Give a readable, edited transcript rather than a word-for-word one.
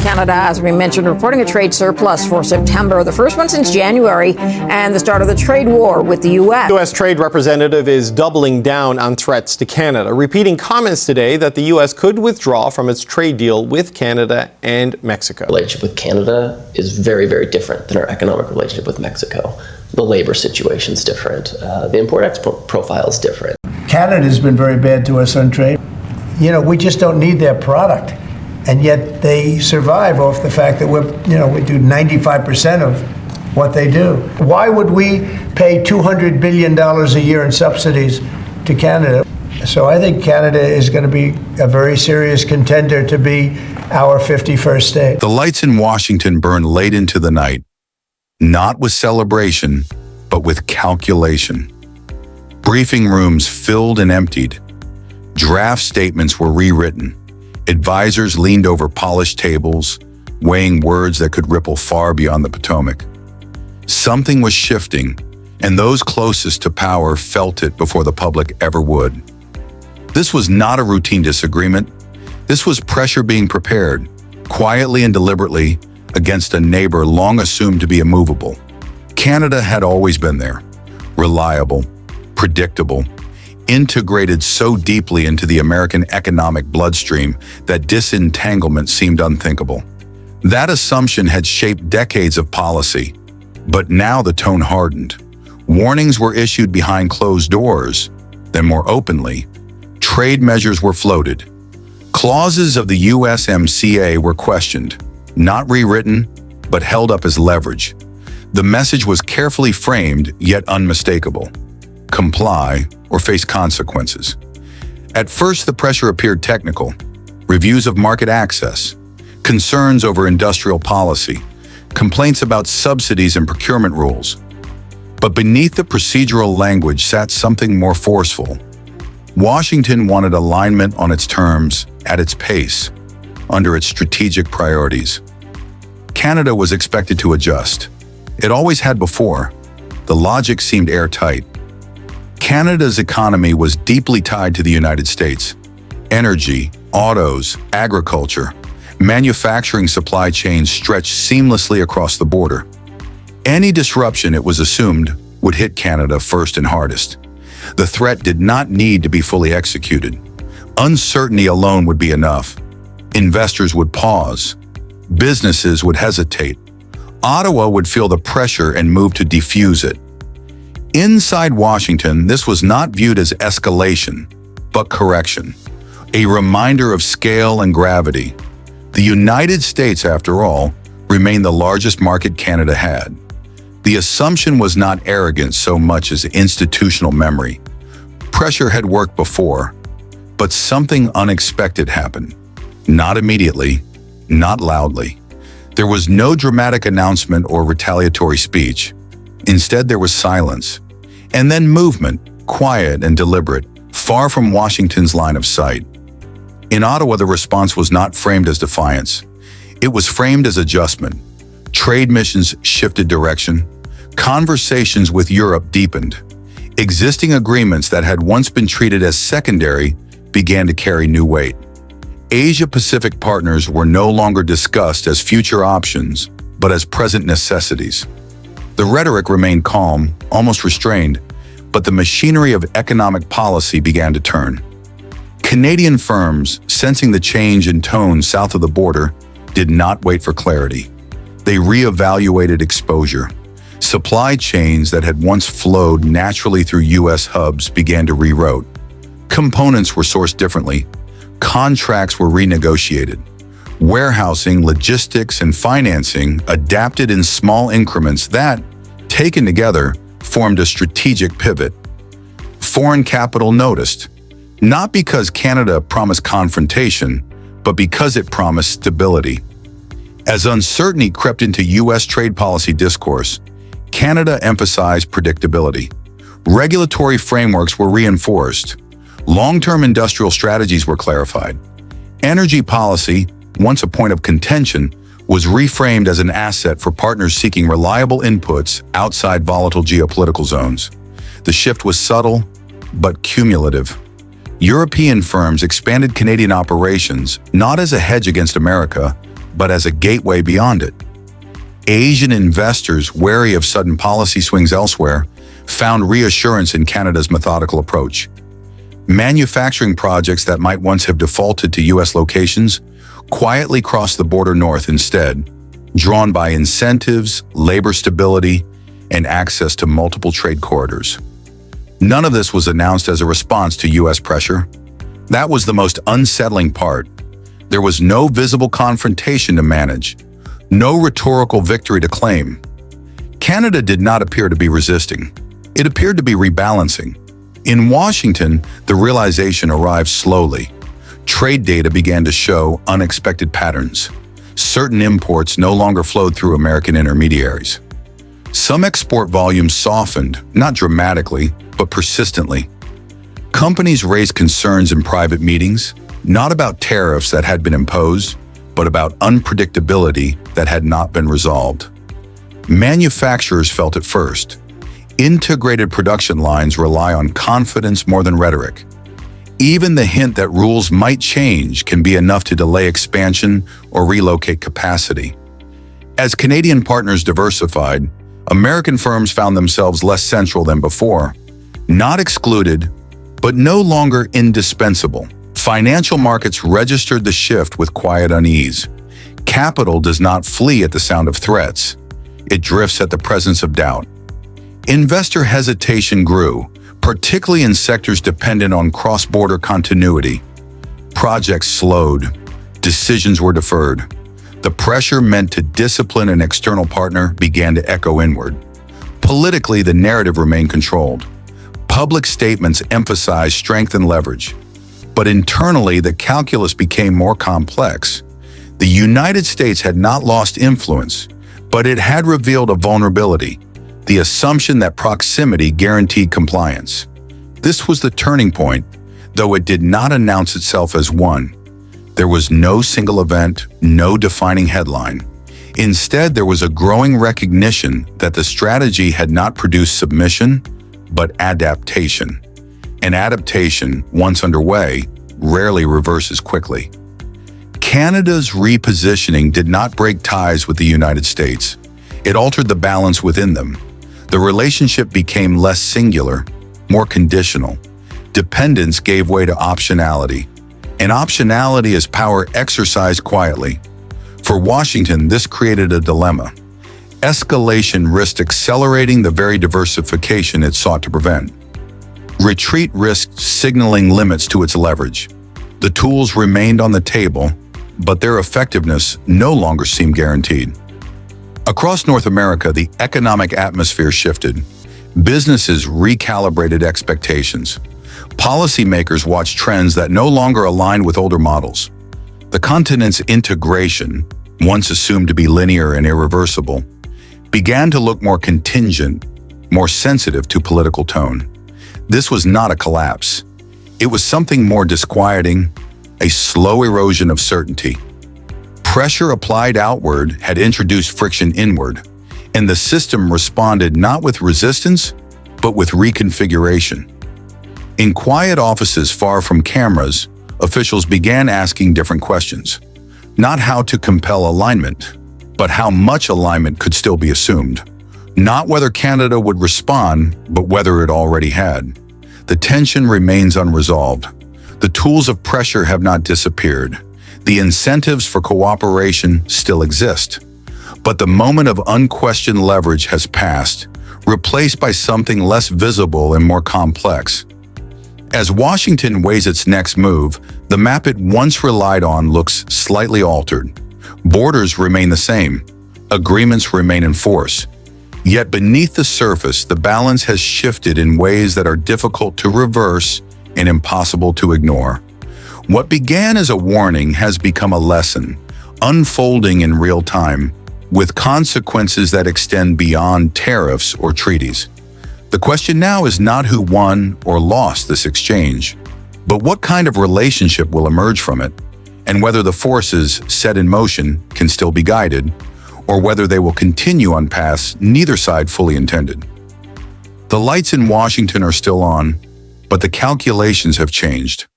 Canada, as we mentioned, reporting a trade surplus for September, the first one since January, and the start of the trade war with the U.S. U.S. Trade Representative is doubling down on threats to Canada, repeating comments today that the U.S. could withdraw from its trade deal with Canada and Mexico. The relationship with Canada is very, very different than our economic relationship with Mexico. The labor situation's different. The import-export profile is different. Canada's been very bad to us on trade. You know, we just don't need their product. And yet they survive off the fact that we do 95% of what they do. Why would we pay $200 billion a year in subsidies to Canada? So I think Canada is going to be a very serious contender to be our 51st state. The lights in Washington burned late into the night, not with celebration, but with calculation. Briefing rooms filled and emptied. Draft statements were rewritten. Advisors leaned over polished tables, weighing words that could ripple far beyond the Potomac. Something was shifting, and those closest to power felt it before the public ever would. This was not a routine disagreement. This was pressure being prepared, quietly and deliberately, against a neighbor long assumed to be immovable. Canada had always been there, reliable, predictable, integrated so deeply into the American economic bloodstream that disentanglement seemed unthinkable. That assumption had shaped decades of policy, but now the tone hardened. Warnings were issued behind closed doors, then more openly, trade measures were floated. Clauses of the USMCA were questioned, not rewritten, but held up as leverage. The message was carefully framed, yet unmistakable. Comply or face consequences. At first, the pressure appeared technical. Reviews of market access, concerns over industrial policy, complaints about subsidies and procurement rules. But beneath the procedural language sat something more forceful. Washington wanted alignment on its terms, at its pace, under its strategic priorities. Canada was expected to adjust. It always had before. The logic seemed airtight. Canada's economy was deeply tied to the United States. Energy, autos, agriculture, manufacturing supply chains stretched seamlessly across the border. Any disruption, it was assumed, would hit Canada first and hardest. The threat did not need to be fully executed. Uncertainty alone would be enough. Investors would pause. Businesses would hesitate. Ottawa would feel the pressure and move to defuse it. Inside Washington, this was not viewed as escalation, but correction. A reminder of scale and gravity. The United States, after all, remained the largest market Canada had. The assumption was not arrogance so much as institutional memory. Pressure had worked before, but something unexpected happened. Not immediately, not loudly. There was no dramatic announcement or retaliatory speech. Instead, there was silence. And then movement, quiet and deliberate, far from Washington's line of sight. In Ottawa, the response was not framed as defiance. It was framed as adjustment. Trade missions shifted direction. Conversations with Europe deepened. Existing agreements that had once been treated as secondary began to carry new weight. Asia-Pacific partners were no longer discussed as future options, but as present necessities. The rhetoric remained calm, almost restrained, but the machinery of economic policy began to turn. Canadian firms, sensing the change in tone south of the border, did not wait for clarity. They reevaluated exposure. Supply chains that had once flowed naturally through U.S. hubs began to reroute. Components were sourced differently. Contracts were renegotiated. Warehousing, logistics, and financing adapted in small increments that, taken together, formed a strategic pivot. Foreign capital noticed, not because Canada promised confrontation, but because it promised stability. As uncertainty crept into U.S. trade policy discourse, Canada emphasized predictability. Regulatory frameworks were reinforced. Long-term industrial strategies were clarified. Energy policy, once a point of contention, was reframed as an asset for partners seeking reliable inputs outside volatile geopolitical zones. The shift was subtle, but cumulative. European firms expanded Canadian operations not as a hedge against America, but as a gateway beyond it. Asian investors, wary of sudden policy swings elsewhere, found reassurance in Canada's methodical approach. Manufacturing projects that might once have defaulted to U.S. locations quietly crossed the border north instead, drawn by incentives, labor stability, and access to multiple trade corridors. None of this was announced as a response to U.S. pressure. That was the most unsettling part. There was no visible confrontation to manage, no rhetorical victory to claim. Canada did not appear to be resisting. It appeared to be rebalancing. In Washington, the realization arrived slowly. Trade data began to show unexpected patterns. Certain imports no longer flowed through American intermediaries. Some export volumes softened, not dramatically, but persistently. Companies raised concerns in private meetings, not about tariffs that had been imposed, but about unpredictability that had not been resolved. Manufacturers felt it first. Integrated production lines rely on confidence more than rhetoric. Even the hint that rules might change can be enough to delay expansion or relocate capacity. As Canadian partners diversified, American firms found themselves less central than before, not excluded, but no longer indispensable. Financial markets registered the shift with quiet unease. Capital does not flee at the sound of threats. It drifts at the presence of doubt. Investor hesitation grew, particularly in sectors dependent on cross-border continuity. Projects slowed. Decisions were deferred. The pressure meant to discipline an external partner began to echo inward. Politically, the narrative remained controlled. Public statements emphasized strength and leverage. But internally, the calculus became more complex. The United States had not lost influence, but it had revealed a vulnerability, the assumption that proximity guaranteed compliance. This was the turning point, though it did not announce itself as one. There was no single event, no defining headline. Instead, there was a growing recognition that the strategy had not produced submission, but adaptation. And adaptation, once underway, rarely reverses quickly. Canada's repositioning did not break ties with the United States. It altered the balance within them. The relationship became less singular, more conditional. Dependence gave way to optionality. And optionality is power exercised quietly. For Washington, this created a dilemma. Escalation risked accelerating the very diversification it sought to prevent. Retreat risked signaling limits to its leverage. The tools remained on the table, but their effectiveness no longer seemed guaranteed. Across North America, the economic atmosphere shifted. Businesses recalibrated expectations. Policymakers watched trends that no longer aligned with older models. The continent's integration, once assumed to be linear and irreversible, began to look more contingent, more sensitive to political tone. This was not a collapse. It was something more disquieting, a slow erosion of certainty. Pressure applied outward had introduced friction inward, and the system responded not with resistance, but with reconfiguration. In quiet offices far from cameras, officials began asking different questions. Not how to compel alignment, but how much alignment could still be assumed. Not whether Canada would respond, but whether it already had. The tension remains unresolved. The tools of pressure have not disappeared. The incentives for cooperation still exist. But the moment of unquestioned leverage has passed, replaced by something less visible and more complex. As Washington weighs its next move, the map it once relied on looks slightly altered. Borders remain the same. Agreements remain in force. Yet beneath the surface, the balance has shifted in ways that are difficult to reverse and impossible to ignore. What began as a warning has become a lesson, unfolding in real time, with consequences that extend beyond tariffs or treaties. The question now is not who won or lost this exchange, but what kind of relationship will emerge from it, and whether the forces set in motion can still be guided, or whether they will continue on paths neither side fully intended. The lights in Washington are still on, but the calculations have changed.